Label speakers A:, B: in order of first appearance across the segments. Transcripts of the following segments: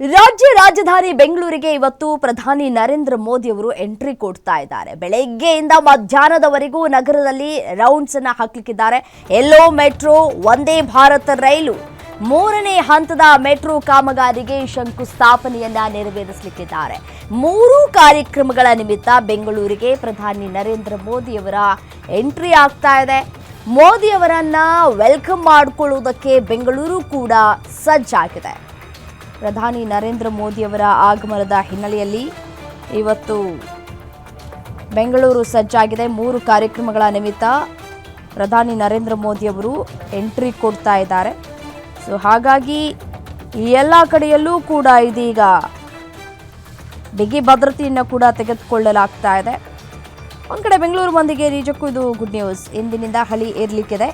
A: ರಾಜ್ಯ ರಾಜಧಾನಿ ಬೆಂಗಳೂರಿಗೆ ಇವತ್ತು ಪ್ರಧಾನಿ ನರೇಂದ್ರ ಮೋದಿ ಅವರು ಎಂಟ್ರಿ ಕೊಡ್ತಾ ಇದ್ದಾರೆ. ಬೆಳಗ್ಗೆಯಿಂದ ಮಧ್ಯಾಹ್ನದವರೆಗೂ ನಗರದಲ್ಲಿ ರೌಂಡ್ಸ್ ಅನ್ನು ಹಾಕಲಿಕ್ಕಿದ್ದಾರೆ. ಎಲ್ಲೋ ಮೆಟ್ರೋ, ವಂದೇ ಭಾರತ್ ರೈಲು ಮೂರನೇ ಹಂತದ ಮೆಟ್ರೋ ಕಾಮಗಾರಿಗೆ ಶಂಕುಸ್ಥಾಪನೆಯನ್ನ ನೆರವೇರಿಸಲಿಕ್ಕಿದ್ದಾರೆ. 3 ಕಾರ್ಯಕ್ರಮಗಳ ನಿಮಿತ್ತ ಬೆಂಗಳೂರಿಗೆ ಪ್ರಧಾನಿ ನರೇಂದ್ರ ಮೋದಿ ಅವರ ಎಂಟ್ರಿ ಆಗ್ತಾ ಇದೆ. ಮೋದಿ ಅವರನ್ನ ವೆಲ್ಕಮ್ ಮಾಡಿಕೊಳ್ಳುವುದಕ್ಕೆ ಬೆಂಗಳೂರು ಕೂಡ ಸಜ್ಜಾಗಿದೆ. ಪ್ರಧಾನಿ ನರೇಂದ್ರ ಮೋದಿ ಅವರ ಆಗಮನದ ಹಿನ್ನೆಲೆಯಲ್ಲಿ ಇವತ್ತು ಬೆಂಗಳೂರು ಸಜ್ಜಾಗಿದೆ. 3 ಕಾರ್ಯಕ್ರಮಗಳ ನಿಮಿತ್ತ ಪ್ರಧಾನಿ ನರೇಂದ್ರ ಮೋದಿ ಅವರು ಎಂಟ್ರಿ ಕೊಡ್ತಾ ಇದ್ದಾರೆ. ಸೊ ಹಾಗಾಗಿ ಎಲ್ಲ ಕಡೆಯಲ್ಲೂ ಕೂಡ ಇದೀಗ ಬಿಗಿ ಭದ್ರತೆಯನ್ನು ಕೂಡ ತೆಗೆದುಕೊಳ್ಳಲಾಗ್ತಾ ಇದೆ. ಒಂದು ಕಡೆ ಬೆಂಗಳೂರು ಮಂದಿಗೆ ನಿಜಕ್ಕೂ ಇದು ಗುಡ್ ನ್ಯೂಸ್. ಇಂದಿನಿಂದ ಹಳಿ ಏರ್ಲಿಕ್ಕಿದೆ.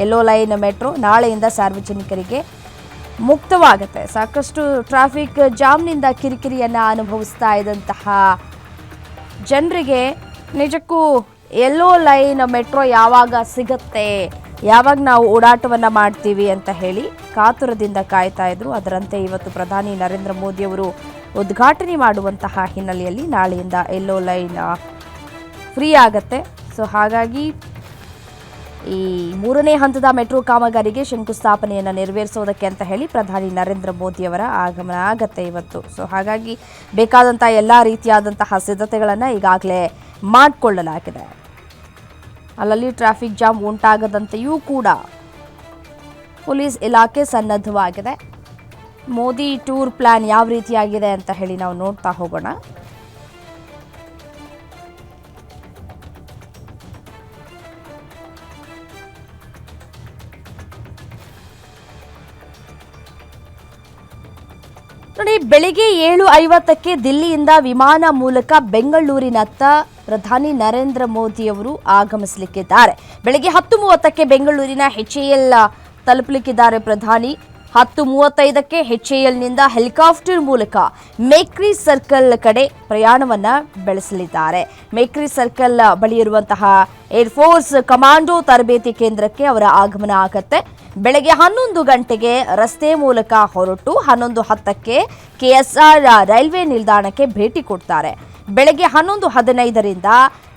A: ಎಲ್ಲೋ ಲೈನ್ ಮೆಟ್ರೋ ನಾಳೆಯಿಂದ ಸಾರ್ವಜನಿಕರಿಗೆ ಮುಕ್ತವಾಗುತ್ತೆ. ಸಾಕಷ್ಟು ಟ್ರಾಫಿಕ್ ಜಾಮ್ನಿಂದ ಕಿರಿಕಿರಿಯನ್ನು ಅನುಭವಿಸ್ತಾ ಇದ್ದಂತಹ ಜನರಿಗೆ ನಿಜಕ್ಕೂ ಎಲ್ಲೋ ಲೈನ್ ಮೆಟ್ರೋ ಯಾವಾಗ ಸಿಗುತ್ತೆ, ಯಾವಾಗ ನಾವು ಓಡಾಟವನ್ನು ಮಾಡ್ತೀವಿ ಅಂತ ಹೇಳಿ ಕಾತುರದಿಂದ ಕಾಯ್ತಾ ಇದ್ರು. ಅದರಂತೆ ಇವತ್ತು ಪ್ರಧಾನಿ ನರೇಂದ್ರ ಮೋದಿ ಅವರು ಉದ್ಘಾಟನೆ ಮಾಡುವಂತಹ ಹಿನ್ನೆಲೆಯಲ್ಲಿ ನಾಳೆಯಿಂದ ಎಲ್ಲೋ ಲೈನ್ ಫ್ರೀ ಆಗುತ್ತೆ. ಸೊ ಹಾಗಾಗಿ ಈ 3ನೇ ಹಂತದ ಮೆಟ್ರೋ ಕಾಮಗಾರಿಗೆ ಶಂಕುಸ್ಥಾಪನೆಯನ್ನು ನೆರವೇರಿಸೋದಕ್ಕೆ ಅಂತ ಹೇಳಿ ಪ್ರಧಾನಿ ನರೇಂದ್ರ ಮೋದಿ ಅವರ ಆಗಮನ ಆಗತ್ತೆ ಇವತ್ತು. ಸೊ ಹಾಗಾಗಿ ಬೇಕಾದಂಥ ಎಲ್ಲ ರೀತಿಯಾದಂತಹ ಸಿದ್ಧತೆಗಳನ್ನು ಈಗಾಗಲೇ ಮಾಡಿಕೊಳ್ಳಲಾಗಿದೆ. ಅಲ್ಲಲ್ಲಿ ಟ್ರಾಫಿಕ್ ಜಾಮ್ ಉಂಟಾಗದಂತೆಯೂ ಕೂಡ ಪೊಲೀಸ್ ಇಲಾಖೆ ಸನ್ನದ್ಧವಾಗಿದೆ. ಮೋದಿ ಟೂರ್ ಪ್ಲಾನ್ ಯಾವ ರೀತಿಯಾಗಿದೆ ಅಂತ ಹೇಳಿ ನಾವು ನೋಡ್ತಾ ಹೋಗೋಣ. ನೋಡಿ, ಬೆಳಿಗ್ಗೆ 7:50ಕ್ಕೆ ದಿಲ್ಲಿಯಿಂದ ವಿಮಾನ ಮೂಲಕ ಬೆಂಗಳೂರಿನತ್ತ ಪ್ರಧಾನಿ ನರೇಂದ್ರ ಮೋದಿ ಅವರು ಆಗಮಿಸಲಿಕ್ಕಿದ್ದಾರೆ. ಬೆಳಿಗ್ಗೆ 10:30ಕ್ಕೆ ಬೆಂಗಳೂರಿನ HAL ತಲುಪಲಿಕ್ಕಿದ್ದಾರೆ ಪ್ರಧಾನಿ. 10:35ಕ್ಕೆ HALನಿಂದ ಹೆಲಿಕಾಪ್ಟರ್ ಮೂಲಕ ಮೇಕ್ರಿ ಸರ್ಕಲ್ ಕಡೆ ಪ್ರಯಾಣವನ್ನ ಬೆಳೆಸಲಿದ್ದಾರೆ. ಮೇಕ್ರಿ ಸರ್ಕಲ್ ಬಳಿ ಇರುವಂತಹ ಏರ್ಫೋರ್ಸ್ ಕಮಾಂಡೋ ತರಬೇತಿ ಕೇಂದ್ರಕ್ಕೆ ಅವರ ಆಗಮನ ಆಗುತ್ತೆ. ಬೆಳಗ್ಗೆ 11 ಗಂಟೆಗೆ ರಸ್ತೆ ಮೂಲಕ ಹೊರಟು 11:10ಕ್ಕೆ KSR ರೈಲ್ವೆ ನಿಲ್ದಾಣಕ್ಕೆ ಭೇಟಿ ಕೊಡ್ತಾರೆ. ಬೆಳಗ್ಗೆ 11:15ರಿಂದ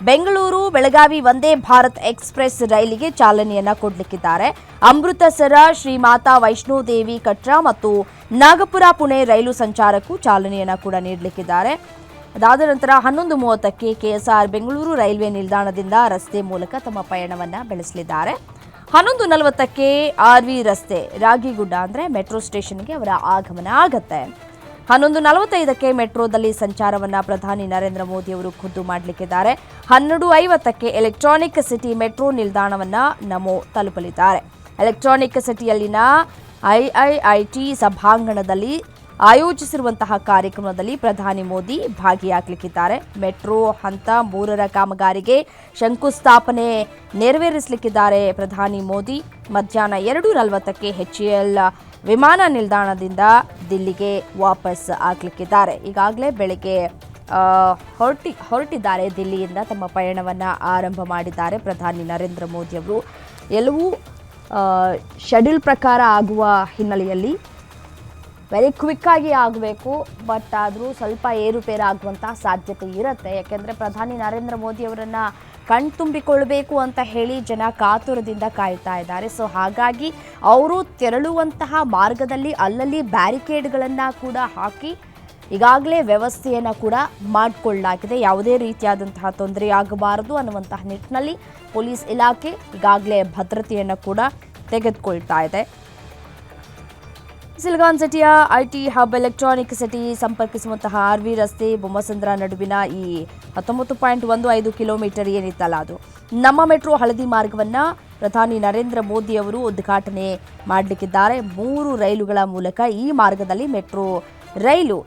A: ಬೆಂಗಳೂರು ಬೆಳಗಾವಿ ವಂದೇ ಭಾರತ್ ಎಕ್ಸ್ಪ್ರೆಸ್ ರೈಲಿಗೆ ಚಾಲನೆಯನ್ನ ಕೊಡಲಿಕ್ಕಿದ್ದಾರೆ. ಅಮೃತಸರ ಶ್ರೀ ಮಾತಾ ವೈಷ್ಣೋದೇವಿ ಕಟ್ರಾ ಮತ್ತು ನಾಗಪುರ ಪುಣೆ ರೈಲು ಸಂಚಾರಕ್ಕೂ ಚಾಲನೆಯನ್ನ ಕೂಡ ನೀಡಲಿಕ್ಕಿದ್ದಾರೆ. ಅದಾದ ನಂತರ 11:30ಕ್ಕೆ KSR ಬೆಂಗಳೂರು ರೈಲ್ವೆ ನಿಲ್ದಾಣದಿಂದ ರಸ್ತೆ ಮೂಲಕ ತಮ್ಮ ಪಯಣವನ್ನ ಬೆಳೆಸಲಿದ್ದಾರೆ. 11:40ಕ್ಕೆ RV ರಸ್ತೆ ರಾಗಿಗುಡ್ಡ ಅಂದರೆ ಮೆಟ್ರೋ ಸ್ಟೇಷನ್ಗೆ ಅವರ ಆಗಮನ ಆಗತ್ತೆ. 11:45ಕ್ಕೆ ಮೆಟ್ರೋದಲ್ಲಿ ಸಂಚಾರವನ್ನ ಪ್ರಧಾನಿ ನರೇಂದ್ರ ಮೋದಿ ಅವರು ಖುದ್ದು ಮಾಡಲಿಕ್ಕಿದ್ದಾರೆ. 12:50ಕ್ಕೆ ಎಲೆಕ್ಟ್ರಾನಿಕ್ ಸಿಟಿ ಮೆಟ್ರೋ ನಿಲ್ದಾಣವನ್ನ ನಮೋ ತಲುಪಲಿದ್ದಾರೆ. ಎಲೆಕ್ಟ್ರಾನಿಕ್ ಸಿಟಿಯಲ್ಲಿನ IIIT ಸಭಾಂಗಣದಲ್ಲಿ ಆಯೋಜಿಸಿರುವಂತಹ ಕಾರ್ಯಕ್ರಮದಲ್ಲಿ ಪ್ರಧಾನಿ ಮೋದಿ ಭಾಗಿಯಾಗಲಿಕ್ಕಿದ್ದಾರೆ. ಮೆಟ್ರೋ ಹಂತ 3ರ ಕಾಮಗಾರಿಗೆ ಶಂಕುಸ್ಥಾಪನೆ ನೆರವೇರಿಸಲಿಕ್ಕಿದ್ದಾರೆ ಪ್ರಧಾನಿ ಮೋದಿ. ಮಧ್ಯಾಹ್ನ 2:40ಕ್ಕೆ HAL ವಿಮಾನ ನಿಲ್ದಾಣದಿಂದ ದಿಲ್ಲಿಗೆ ವಾಪಸ್ ಆಗಲಿಕ್ಕಿದ್ದಾರೆ. ಈಗಾಗಲೇ ಬೆಳಗ್ಗೆ ಹೊರಟಿದ್ದಾರೆ. ದಿಲ್ಲಿಯಿಂದ ತಮ್ಮ ಪಯಣವನ್ನು ಆರಂಭ ಮಾಡಿದ್ದಾರೆ ಪ್ರಧಾನಿ ನರೇಂದ್ರ ಮೋದಿ ಅವರು. ಎಲ್ಲವೂ ಶೆಡ್ಯೂಲ್ ಪ್ರಕಾರ ಆಗುವ ಹಿನ್ನೆಲೆಯಲ್ಲಿ ವೆರಿ ಕ್ವಿಕ್ಕಾಗಿ ಆಗಬೇಕು. ಬಟ್ ಆದರೂ ಸ್ವಲ್ಪ ಏರುಪೇರು ಆಗುವಂತಹ ಸಾಧ್ಯತೆ ಇರುತ್ತೆ. ಯಾಕೆಂದರೆ ಪ್ರಧಾನಿ ನರೇಂದ್ರ ಮೋದಿ ಅವರನ್ನು ಕಣ್ತುಂಬಿಕೊಳ್ಳಬೇಕು ಅಂತ ಹೇಳಿ ಜನ ಕಾತುರದಿಂದ ಕಾಯ್ತಾ ಇದ್ದಾರೆ. ಸೊ ಹಾಗಾಗಿ ಅವರು ತೆರಳುವಂತಹ ಮಾರ್ಗದಲ್ಲಿ ಅಲ್ಲಲ್ಲಿ ಬ್ಯಾರಿಕೇಡ್ಗಳನ್ನು ಕೂಡ ಹಾಕಿ ಈಗಾಗಲೇ ವ್ಯವಸ್ಥೆಯನ್ನು ಕೂಡ ಮಾಡಿಕೊಳ್ಳಲಾಗಿದೆ. ಯಾವುದೇ ರೀತಿಯಾದಂತಹ ತೊಂದರೆ ಆಗಬಾರದು ಅನ್ನುವಂತಹ ನಿಟ್ಟಿನಲ್ಲಿ ಪೊಲೀಸ್ ಇಲಾಖೆ ಈಗಾಗಲೇ ಭದ್ರತೆಯನ್ನು ಕೂಡ ತೆಗೆದುಕೊಳ್ತಾ ಇದೆ. ಸಿಲಿಕಾನ್ ಸಿಟಿಯ IT ಹಬ್ ಎಲೆಕ್ಟ್ರಾನಿಕ್ ಸಿಟಿ ಸಂಪರ್ಕಿಸುವಂತಹ RV ರಸ್ತೆ ಬೊಮ್ಮಸಂದ್ರ ನಡುವಿನ ಈ 19.15 ಕಿಲೋಮೀಟರ್ ಏನಿತ್ತಲ್ಲ, ಅದು ನಮ್ಮ ಮೆಟ್ರೋ ಹಳದಿ ಮಾರ್ಗವನ್ನು ಪ್ರಧಾನಿ ನರೇಂದ್ರ ಮೋದಿ ಅವರು ಉದ್ಘಾಟನೆ ಮಾಡಲಿಕ್ಕಿದ್ದಾರೆ. 3 ರೈಲುಗಳ ಮೂಲಕ ಈ ಮಾರ್ಗದಲ್ಲಿ ಮೆಟ್ರೋ ರೈಲು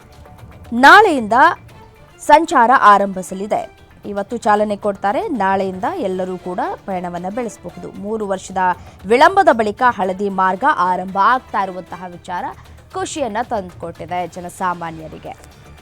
A: ನಾಳೆಯಿಂದ ಸಂಚಾರ ಆರಂಭಿಸಲಿದೆ. ಇವತ್ತು ಚಾಲನೆ ಕೊಡ್ತಾರೆ. ನಾಳೆಯಿಂದ ಎಲ್ಲರೂ ಕೂಡ ಪಯಣವನ್ನು ಬೆಳೆಸಬಹುದು. 3 ವರ್ಷದ ವಿಳಂಬದ ಬಳಿಕ ಹಳದಿ ಮಾರ್ಗ ಆರಂಭ ಆಗ್ತಾ ಇರುವಂತಹ ವಿಚಾರ ಖುಷಿಯನ್ನ ತಂದುಕೊಟ್ಟಿದೆ ಜನಸಾಮಾನ್ಯರಿಗೆ.